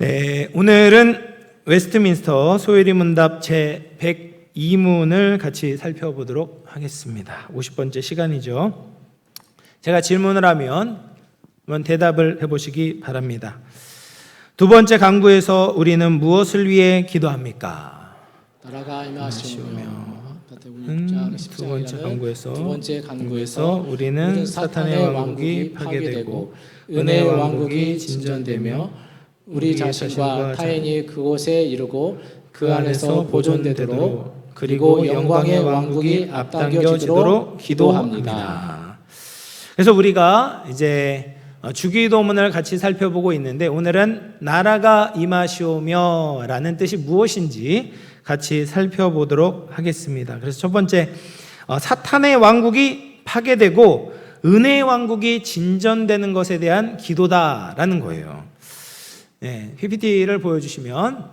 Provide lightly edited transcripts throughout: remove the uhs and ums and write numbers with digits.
네, 오늘은 웨스트민스터 소요리 문답 제 102문을 같이 살펴보도록 하겠습니다. 50번째 시간이죠. 제가 질문을 하면 한번 대답을 해보시기 바랍니다. 두 번째 강구에서 우리는 무엇을 위해 기도합니까? 나라가 임하시오며 두 번째 강구에서 우리는 사탄의 왕국이 파괴되고 은혜의 왕국이 진전되며 우리 자신과 타인이 그곳에 이르고 그 안에서 보존되도록 그리고 영광의 왕국이 앞당겨지도록 기도합니다. 그래서 우리가 이제 주기도문을 같이 살펴보고 있는데 오늘은 나라가 임하시오며 라는 뜻이 무엇인지 같이 살펴보도록 하겠습니다. 그래서 첫 번째, 사탄의 왕국이 파괴되고 은혜의 왕국이 진전되는 것에 대한 기도다라는 거예요. 네, PPT를 보여주시면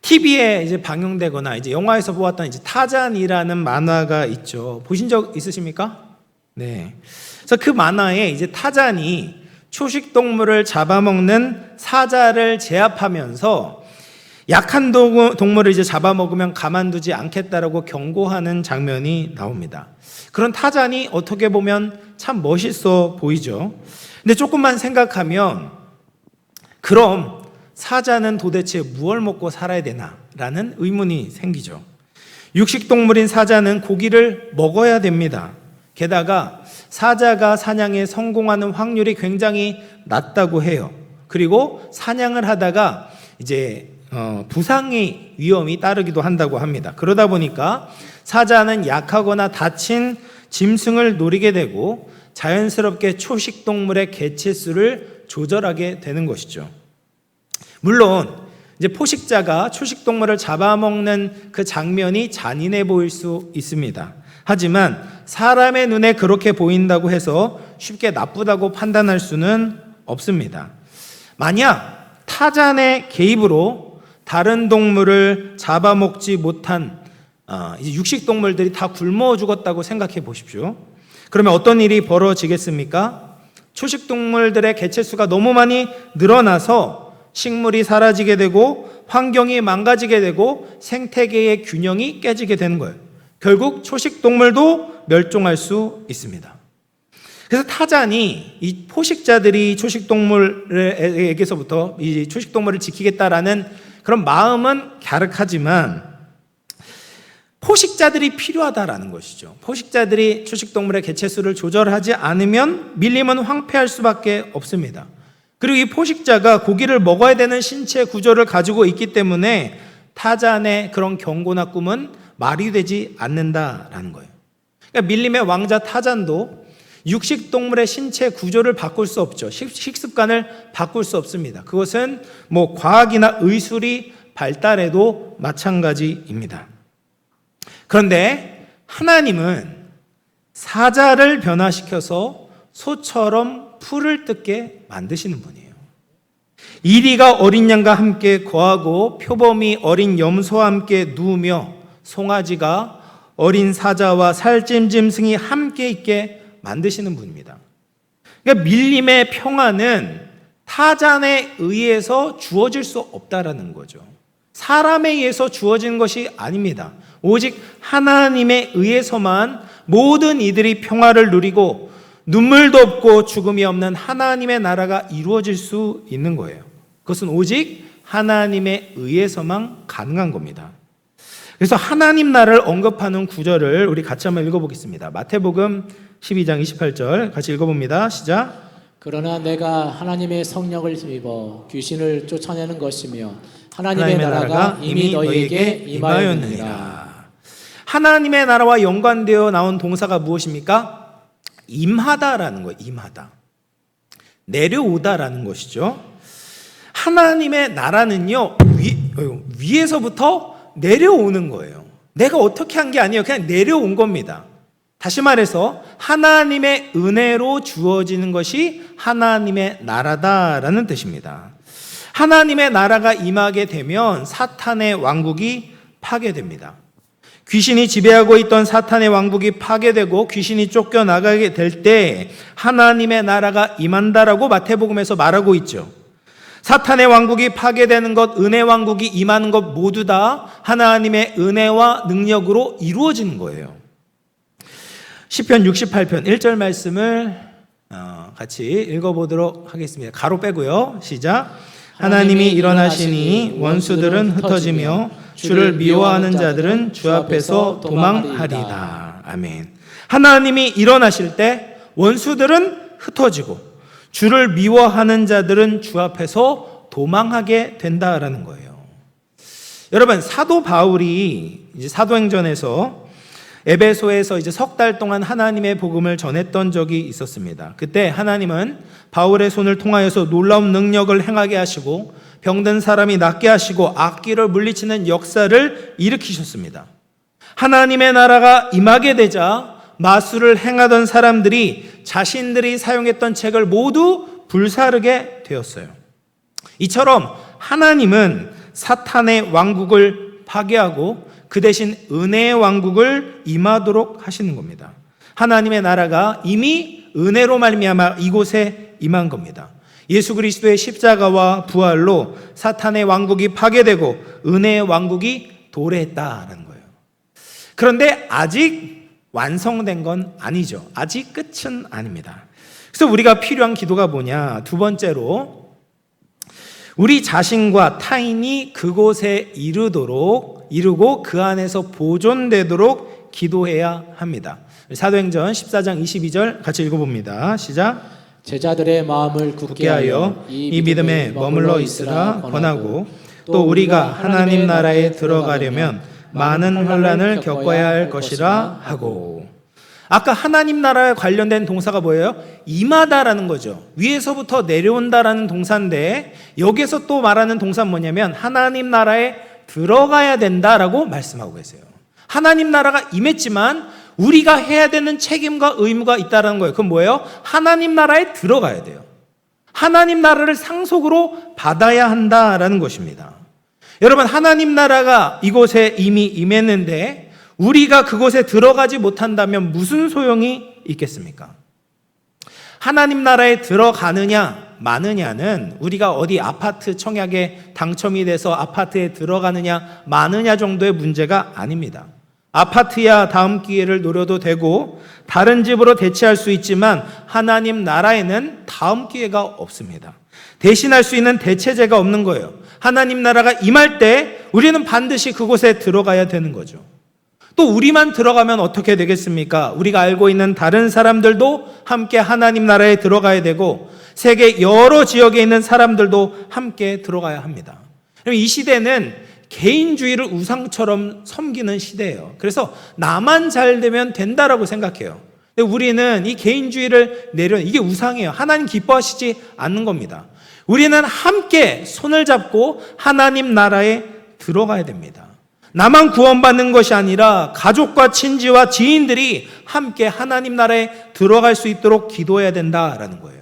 TV에 이제 방영되거나 이제 영화에서 보았던 이제 타잔이라는 만화가 있죠. 보신 적 있으십니까? 네. 그래서 그 만화에 이제 타잔이 초식 동물을 잡아먹는 사자를 제압하면서 약한 동물을 이제 잡아먹으면 가만두지 않겠다라고 경고하는 장면이 나옵니다. 그런 타잔이 어떻게 보면 참 멋있어 보이죠. 근데 조금만 생각하면 그럼 사자는 도대체 무엇을 먹고 살아야 되나라는 의문이 생기죠. 육식동물인 사자는 고기를 먹어야 됩니다. 게다가 사자가 사냥에 성공하는 확률이 굉장히 낮다고 해요. 그리고 사냥을 하다가 이제 부상의 위험이 따르기도 한다고 합니다. 그러다 보니까 사자는 약하거나 다친 짐승을 노리게 되고 자연스럽게 초식동물의 개체수를 조절하게 되는 것이죠. 물론 이제 포식자가 초식동물을 잡아먹는 그 장면이 잔인해 보일 수 있습니다. 하지만 사람의 눈에 그렇게 보인다고 해서 쉽게 나쁘다고 판단할 수는 없습니다. 만약 타잔의 개입으로 다른 동물을 잡아먹지 못한 이제 육식동물들이 다 굶어 죽었다고 생각해 보십시오. 그러면 어떤 일이 벌어지겠습니까? 초식동물들의 개체수가 너무 많이 늘어나서 식물이 사라지게 되고 환경이 망가지게 되고 생태계의 균형이 깨지게 되는 거예요. 결국 초식동물도 멸종할 수 있습니다. 그래서 타잔이 이 포식자들이 초식동물에게서부터 이 초식동물을 지키겠다라는 그런 마음은 갸륵하지만 포식자들이 필요하다라는 것이죠. 포식자들이 초식동물의 개체수를 조절하지 않으면 밀림은 황폐할 수밖에 없습니다. 그리고 이 포식자가 고기를 먹어야 되는 신체 구조를 가지고 있기 때문에 타잔의 그런 경고나 꿈은 말이 되지 않는다라는 거예요. 그러니까 밀림의 왕자 타잔도 육식동물의 신체 구조를 바꿀 수 없죠. 식습관을 바꿀 수 없습니다. 그것은 뭐 과학이나 의술이 발달해도 마찬가지입니다. 그런데 하나님은 사자를 변화시켜서 소처럼 풀을 뜯게 만드시는 분이에요. 이리가 어린 양과 함께 거하고 표범이 어린 염소와 함께 누우며 송아지가 어린 사자와 살찐 짐승이 함께 있게 만드시는 분입니다. 그러니까 밀림의 평안은 타잔에 의해서 주어질 수 없다라는 거죠. 사람에 의해서 주어진 것이 아닙니다. 오직 하나님에 의해서만 모든 이들이 평화를 누리고 눈물도 없고 죽음이 없는 하나님의 나라가 이루어질 수 있는 거예요. 그것은 오직 하나님에 의해서만 가능한 겁니다. 그래서 하나님 나라를 언급하는 구절을 우리 같이 한번 읽어보겠습니다. 마태복음 12장 28절 같이 읽어봅니다. 시작. 그러나 내가 하나님의 성령을 입어 귀신을 쫓아내는 것이며 하나님의 나라가 이미 너희에게 임하였느니라. 하나님의 나라와 연관되어 나온 동사가 무엇입니까? 임하다라는 거예요. 임하다. 내려오다라는 것이죠. 하나님의 나라는요, 위에서부터 내려오는 거예요. 내가 어떻게 한 게 아니에요. 그냥 내려온 겁니다. 다시 말해서 하나님의 은혜로 주어지는 것이 하나님의 나라다라는 뜻입니다. 하나님의 나라가 임하게 되면 사탄의 왕국이 파괴됩니다. 귀신이 지배하고 있던 사탄의 왕국이 파괴되고 귀신이 쫓겨나가게 될 때 하나님의 나라가 임한다라고 마태복음에서 말하고 있죠. 사탄의 왕국이 파괴되는 것, 은혜 왕국이 임하는 것 모두 다 하나님의 은혜와 능력으로 이루어지는 거예요. 시편 68편 1절 말씀을 같이 읽어보도록 하겠습니다. 가로 빼고요. 시작. 하나님이 일어나시니 원수들은 흩어지며 주를 미워하는 자들은 주 앞에서 도망하리다. 아멘. 하나님이 일어나실 때 원수들은 흩어지고 주를 미워하는 자들은 주 앞에서 도망하게 된다라는 거예요. 여러분, 사도 바울이 이제 사도행전에서 에베소에서 이제 석 달 동안 하나님의 복음을 전했던 적이 있었습니다. 그때 하나님은 바울의 손을 통하여서 놀라운 능력을 행하게 하시고 병든 사람이 낫게 하시고 악기를 물리치는 역사를 일으키셨습니다. 하나님의 나라가 임하게 되자 마술을 행하던 사람들이 자신들이 사용했던 책을 모두 불사르게 되었어요. 이처럼 하나님은 사탄의 왕국을 파괴하고 그 대신 은혜의 왕국을 임하도록 하시는 겁니다. 하나님의 나라가 이미 은혜로 말미암아 이곳에 임한 겁니다. 예수 그리스도의 십자가와 부활로 사탄의 왕국이 파괴되고 은혜의 왕국이 도래했다는 거예요. 그런데 아직 완성된 건 아니죠. 아직 끝은 아닙니다. 그래서 우리가 필요한 기도가 뭐냐? 두 번째로 우리 자신과 타인이 그곳에 이루고 그 안에서 보존되도록 기도해야 합니다. 사도행전 14장 22절 같이 읽어봅니다. 시작. 제자들의 마음을 굳게 하여 이 믿음에 머물러 있으라 권하고 또 우리가 하나님 나라에 들어가려면 많은 환난을 겪어야 할 것이라 하고. 아까 하나님 나라에 관련된 동사가 뭐예요? 임하다라는 거죠. 위에서부터 내려온다라는 동사인데 여기서 또 말하는 동사는 뭐냐면 하나님 나라에 들어가야 된다라고 말씀하고 계세요. 하나님 나라가 임했지만 우리가 해야 되는 책임과 의무가 있다는 거예요. 그건 뭐예요? 하나님 나라에 들어가야 돼요. 하나님 나라를 상속으로 받아야 한다라는 것입니다. 여러분, 하나님 나라가 이곳에 이미 임했는데 우리가 그곳에 들어가지 못한다면 무슨 소용이 있겠습니까? 하나님 나라에 들어가느냐 마느냐는 우리가 어디 아파트 청약에 당첨이 돼서 아파트에 들어가느냐 마느냐 정도의 문제가 아닙니다. 아파트야 다음 기회를 노려도 되고 다른 집으로 대체할 수 있지만 하나님 나라에는 다음 기회가 없습니다. 대신할 수 있는 대체제가 없는 거예요. 하나님 나라가 임할 때 우리는 반드시 그곳에 들어가야 되는 거죠. 또 우리만 들어가면 어떻게 되겠습니까? 우리가 알고 있는 다른 사람들도 함께 하나님 나라에 들어가야 되고 세계 여러 지역에 있는 사람들도 함께 들어가야 합니다. 이 시대는 개인주의를 우상처럼 섬기는 시대예요. 그래서 나만 잘 되면 된다라고 생각해요. 근데 우리는 이 개인주의를 이게 우상이에요. 하나님 기뻐하시지 않는 겁니다. 우리는 함께 손을 잡고 하나님 나라에 들어가야 됩니다. 나만 구원받는 것이 아니라 가족과 친지와 지인들이 함께 하나님 나라에 들어갈 수 있도록 기도해야 된다라는 거예요.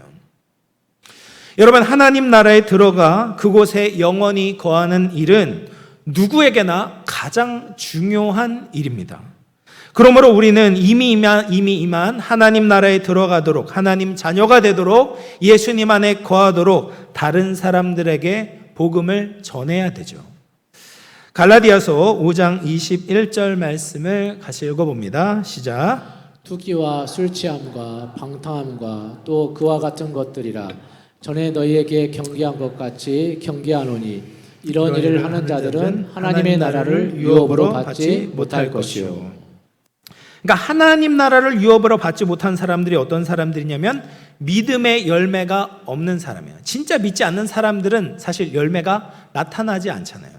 여러분, 하나님 나라에 들어가 그곳에 영원히 거하는 일은 누구에게나 가장 중요한 일입니다. 그러므로 우리는 이미 임한 하나님 나라에 들어가도록, 하나님 자녀가 되도록, 예수님 안에 거하도록 다른 사람들에게 복음을 전해야 되죠. 갈라디아서 5장 21절 말씀을 같이 읽어봅니다. 시작. 투기와 술 취함과 방탕함과 또 그와 같은 것들이라 전에 너희에게 경계한 것 같이 경계하노니 이런 일을 하는 자들은 하나님의 나라를 유업으로 받지 못할 것이요. 그러니까 하나님 나라를 유업으로 받지 못한 사람들이 어떤 사람들이냐면 믿음의 열매가 없는 사람이에요. 진짜 믿지 않는 사람들은 사실 열매가 나타나지 않잖아요.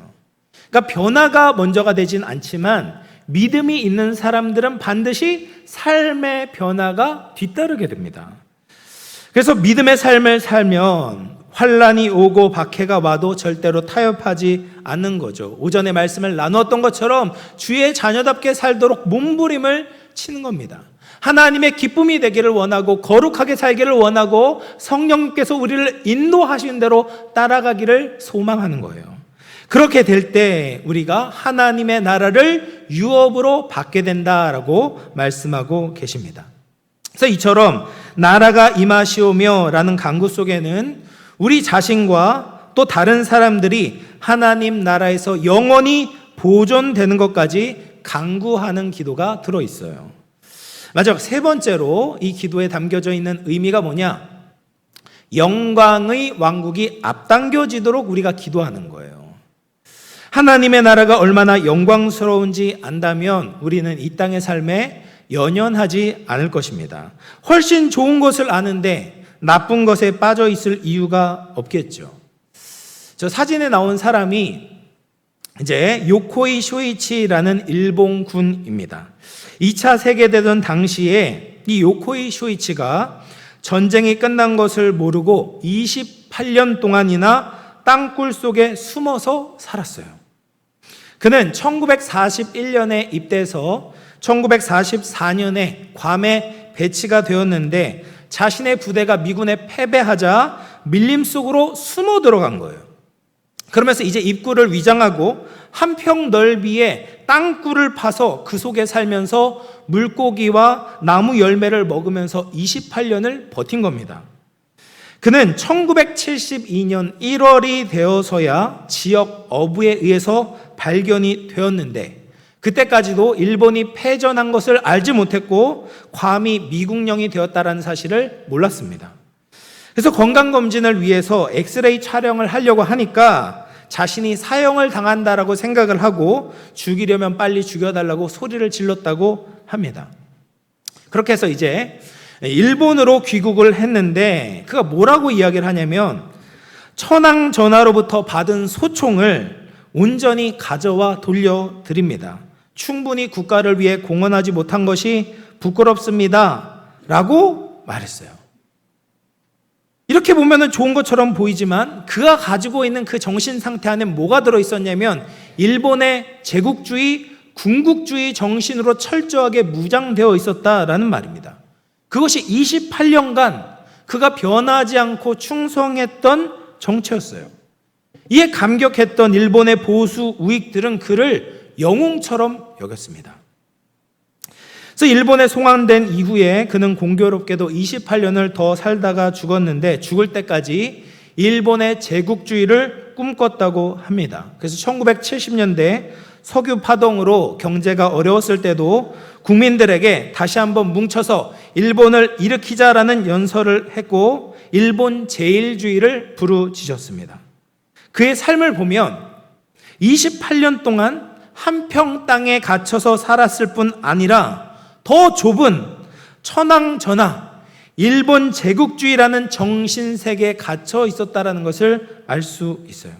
그러니까 변화가 먼저가 되진 않지만 믿음이 있는 사람들은 반드시 삶의 변화가 뒤따르게 됩니다. 그래서 믿음의 삶을 살면 환난이 오고 박해가 와도 절대로 타협하지 않는 거죠. 오전에 말씀을 나누었던 것처럼 주의 자녀답게 살도록 몸부림을 치는 겁니다. 하나님의 기쁨이 되기를 원하고 거룩하게 살기를 원하고 성령님께서 우리를 인도하시는 대로 따라가기를 소망하는 거예요. 그렇게 될 때 우리가 하나님의 나라를 유업으로 받게 된다라고 말씀하고 계십니다. 그래서 이처럼 나라가 임하시오며 라는 간구 속에는 우리 자신과 또 다른 사람들이 하나님 나라에서 영원히 보존되는 것까지 간구하는 기도가 들어있어요. 마지막 세 번째로 이 기도에 담겨져 있는 의미가 뭐냐? 영광의 왕국이 앞당겨지도록 우리가 기도하는 거예요. 하나님의 나라가 얼마나 영광스러운지 안다면 우리는 이 땅의 삶에 연연하지 않을 것입니다. 훨씬 좋은 것을 아는데 나쁜 것에 빠져 있을 이유가 없겠죠. 저 사진에 나온 사람이 이제 요코이 쇼이치라는 일본군입니다. 2차 세계대전 당시에 이 요코이 쇼이치가 전쟁이 끝난 것을 모르고 28년 동안이나 땅굴 속에 숨어서 살았어요. 그는 1941년에 입대해서 1944년에 괌에 배치가 되었는데 자신의 부대가 미군에 패배하자 밀림 속으로 숨어 들어간 거예요. 그러면서 이제 입구를 위장하고 한 평 넓이의 땅굴을 파서 그 속에 살면서 물고기와 나무 열매를 먹으면서 28년을 버틴 겁니다. 그는 1972년 1월이 되어서야 지역 어부에 의해서 발견이 되었는데 그때까지도 일본이 패전한 것을 알지 못했고 괌이 미국령이 되었다는 사실을 몰랐습니다. 그래서 건강검진을 위해서 엑스레이 촬영을 하려고 하니까 자신이 사형을 당한다라고 생각을 하고 죽이려면 빨리 죽여달라고 소리를 질렀다고 합니다. 그렇게 해서 이제 일본으로 귀국을 했는데 그가 뭐라고 이야기를 하냐면 천황전하로부터 받은 소총을 온전히 가져와 돌려드립니다. 충분히 국가를 위해 공헌하지 못한 것이 부끄럽습니다. 라고 말했어요. 이렇게 보면 좋은 것처럼 보이지만 그가 가지고 있는 그 정신 상태 안에 뭐가 들어있었냐면 일본의 제국주의, 군국주의 정신으로 철저하게 무장되어 있었다라는 말입니다. 그것이 28년간 그가 변하지 않고 충성했던 정체였어요. 이에 감격했던 일본의 보수 우익들은 그를 영웅처럼 여겼습니다. 그래서 일본에 송환된 이후에 그는 공교롭게도 28년을 더 살다가 죽었는데 죽을 때까지 일본의 제국주의를 꿈꿨다고 합니다. 그래서 1970년대 석유 파동으로 경제가 어려웠을 때도 국민들에게 다시 한번 뭉쳐서 일본을 일으키자라는 연설을 했고 일본 제일주의를 부르짖었습니다. 그의 삶을 보면 28년 동안 한평 땅에 갇혀서 살았을 뿐 아니라 더 좁은 천황전하, 일본 제국주의라는 정신세계에 갇혀 있었다는 것을 알 수 있어요.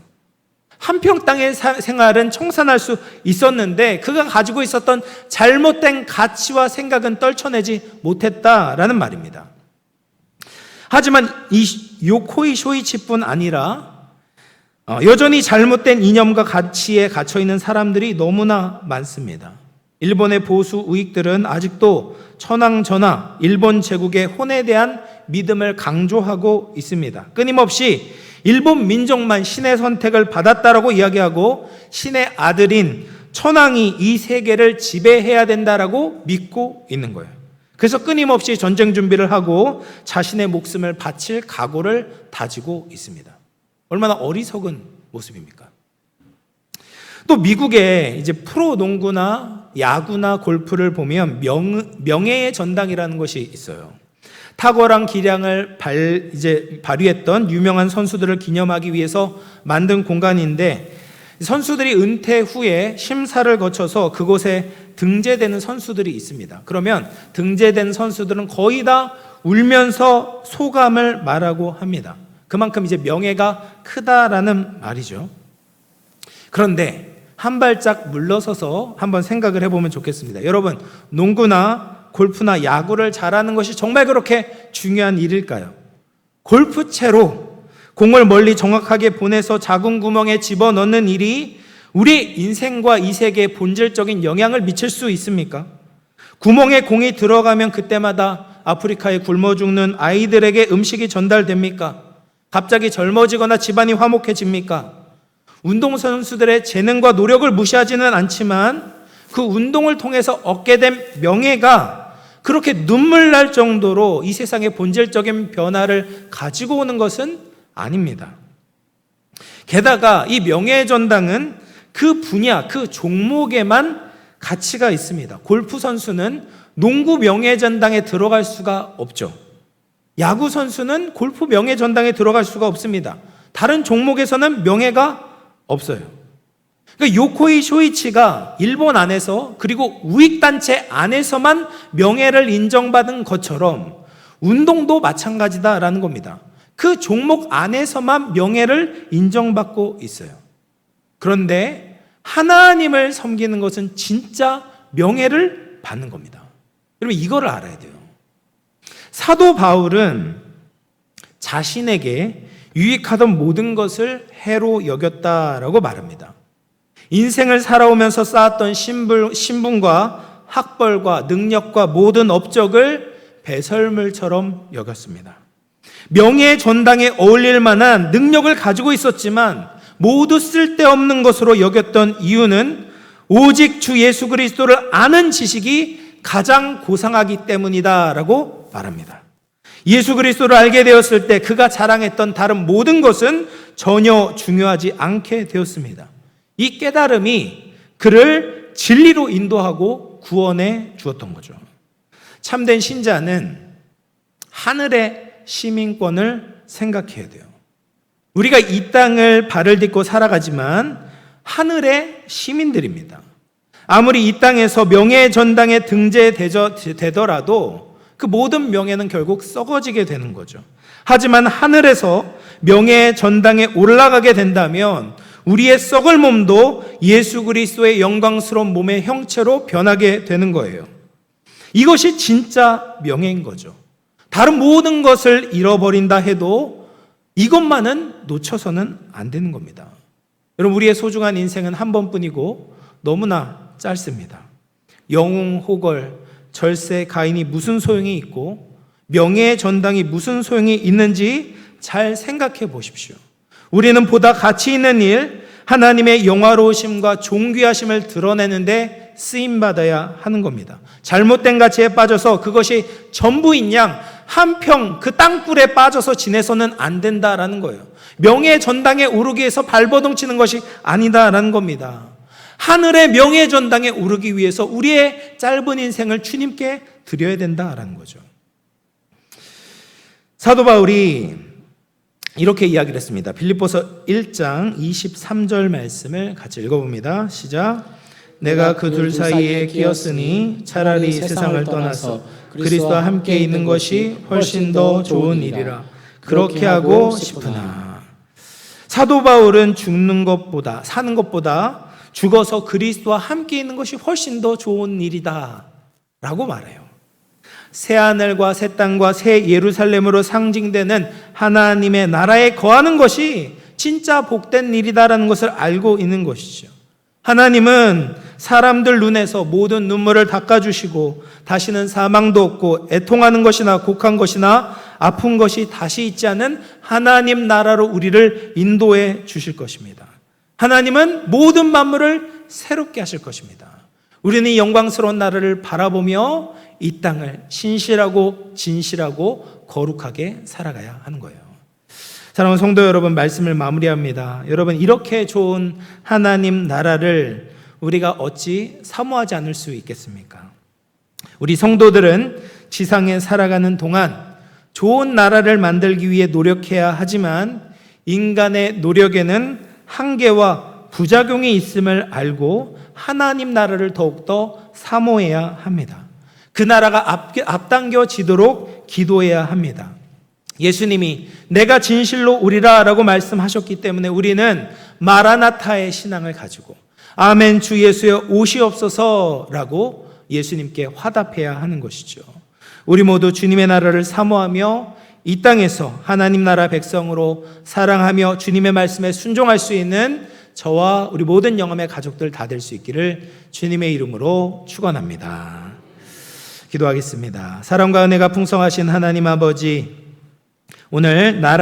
한평 땅의 생활은 청산할 수 있었는데 그가 가지고 있었던 잘못된 가치와 생각은 떨쳐내지 못했다라는 말입니다. 하지만 이 요코이 쇼이치뿐 아니라 여전히 잘못된 이념과 가치에 갇혀 있는 사람들이 너무나 많습니다. 일본의 보수 우익들은 아직도 천황전하, 일본 제국의 혼에 대한 믿음을 강조하고 있습니다. 끊임없이 일본 민족만 신의 선택을 받았다라고 이야기하고 신의 아들인 천황이 이 세계를 지배해야 된다라고 믿고 있는 거예요. 그래서 끊임없이 전쟁 준비를 하고 자신의 목숨을 바칠 각오를 다지고 있습니다. 얼마나 어리석은 모습입니까? 또 미국의 이제 프로 농구나 야구나 골프를 보면 명예의 전당이라는 것이 있어요. 탁월한 기량을 발휘했던 유명한 선수들을 기념하기 위해서 만든 공간인데 선수들이 은퇴 후에 심사를 거쳐서 그곳에 등재되는 선수들이 있습니다. 그러면 등재된 선수들은 거의 다 울면서 소감을 말하고 합니다. 그만큼 이제 명예가 크다라는 말이죠. 그런데 한 발짝 물러서서 한번 생각을 해보면 좋겠습니다. 여러분, 농구나 골프나 야구를 잘하는 것이 정말 그렇게 중요한 일일까요? 골프채로 공을 멀리 정확하게 보내서 작은 구멍에 집어넣는 일이 우리 인생과 이 세계에 본질적인 영향을 미칠 수 있습니까? 구멍에 공이 들어가면 그때마다 아프리카에 굶어 죽는 아이들에게 음식이 전달됩니까? 갑자기 젊어지거나 집안이 화목해집니까? 운동선수들의 재능과 노력을 무시하지는 않지만 그 운동을 통해서 얻게 된 명예가 그렇게 눈물 날 정도로 이 세상의 본질적인 변화를 가지고 오는 것은 아닙니다. 게다가 이 명예전당은 그 분야, 그 종목에만 가치가 있습니다. 골프 선수는 농구 명예전당에 들어갈 수가 없죠. 야구 선수는 골프 명예전당에 들어갈 수가 없습니다. 다른 종목에서는 명예가 없어요. 그러니까 요코이 쇼이치가 일본 안에서 그리고 우익단체 안에서만 명예를 인정받은 것처럼 운동도 마찬가지다라는 겁니다. 그 종목 안에서만 명예를 인정받고 있어요. 그런데 하나님을 섬기는 것은 진짜 명예를 받는 겁니다. 여러분 이거를 알아야 돼요. 사도 바울은 자신에게 유익하던 모든 것을 해로 여겼다라고 말합니다. 인생을 살아오면서 쌓았던 신분과 학벌과 능력과 모든 업적을 배설물처럼 여겼습니다. 명예의 전당에 어울릴 만한 능력을 가지고 있었지만 모두 쓸데없는 것으로 여겼던 이유는 오직 주 예수 그리스도를 아는 지식이 가장 고상하기 때문이다라고 말합니다. 예수 그리스도를 알게 되었을 때 그가 자랑했던 다른 모든 것은 전혀 중요하지 않게 되었습니다. 이 깨달음이 그를 진리로 인도하고 구원해 주었던 거죠. 참된 신자는 하늘의 시민권을 생각해야 돼요. 우리가 이 땅을 발을 딛고 살아가지만 하늘의 시민들입니다. 아무리 이 땅에서 명예의 전당에 등재되더라도 그 모든 명예는 결국 썩어지게 되는 거죠. 하지만 하늘에서 명예의 전당에 올라가게 된다면 우리의 썩을 몸도 예수 그리스도의 영광스러운 몸의 형체로 변하게 되는 거예요. 이것이 진짜 명예인 거죠. 다른 모든 것을 잃어버린다 해도 이것만은 놓쳐서는 안 되는 겁니다. 여러분 우리의 소중한 인생은 한 번뿐이고 너무나 짧습니다. 영웅, 호걸, 절세, 가인이 무슨 소용이 있고 명예의 전당이 무슨 소용이 있는지 잘 생각해 보십시오. 우리는 보다 가치 있는 일, 하나님의 영화로우심과 존귀하심을 드러내는데 쓰임받아야 하는 겁니다. 잘못된 가치에 빠져서 그것이 전부인 양 한평 그 땅굴에 빠져서 지내서는 안 된다라는 거예요. 명예의 전당에 오르기 위해서 발버둥 치는 것이 아니다라는 겁니다. 하늘의 명예의 전당에 오르기 위해서 우리의 짧은 인생을 주님께 드려야 된다라는 거죠. 사도 바울이 이렇게 이야기를 했습니다. 빌립보서 1장 23절 말씀을 같이 읽어봅니다. 시작. 내가 그 둘 사이에 끼었으니 차라리 세상을 떠나서 그리스도와 함께 있는 것이 훨씬 더 좋은 일이라 그렇게 하고 싶으나. 사도 바울은 죽는 것보다 사는 것보다 죽어서 그리스도와 함께 있는 것이 훨씬 더 좋은 일이다 라고 말해요. 새하늘과 새 땅과 새 예루살렘으로 상징되는 하나님의 나라에 거하는 것이 진짜 복된 일이다라는 것을 알고 있는 것이죠. 하나님은 사람들 눈에서 모든 눈물을 닦아주시고 다시는 사망도 없고 애통하는 것이나 곡한 것이나 아픈 것이 다시 있지 않은 하나님 나라로 우리를 인도해 주실 것입니다. 하나님은 모든 만물을 새롭게 하실 것입니다. 우리는 이 영광스러운 나라를 바라보며 이 땅을 신실하고 진실하고 거룩하게 살아가야 하는 거예요. 사랑하는 성도 여러분, 말씀을 마무리합니다. 여러분, 이렇게 좋은 하나님 나라를 우리가 어찌 사모하지 않을 수 있겠습니까? 우리 성도들은 지상에 살아가는 동안 좋은 나라를 만들기 위해 노력해야 하지만 인간의 노력에는 한계와 부작용이 있음을 알고 하나님 나라를 더욱더 사모해야 합니다. 그 나라가 앞당겨지도록 기도해야 합니다. 예수님이 내가 진실로 오리라 라고 말씀하셨기 때문에 우리는 마라나타의 신앙을 가지고 아멘 주 예수여 오시옵소서 라고 예수님께 화답해야 하는 것이죠. 우리 모두 주님의 나라를 사모하며 이 땅에서 하나님 나라 백성으로 사랑하며 주님의 말씀에 순종할 수 있는 저와 우리 모든 영혼의 가족들 다 될 수 있기를 주님의 이름으로 축원합니다. 기도하겠습니다. 사랑과 은혜가 풍성하신 하나님 아버지, 오늘 나라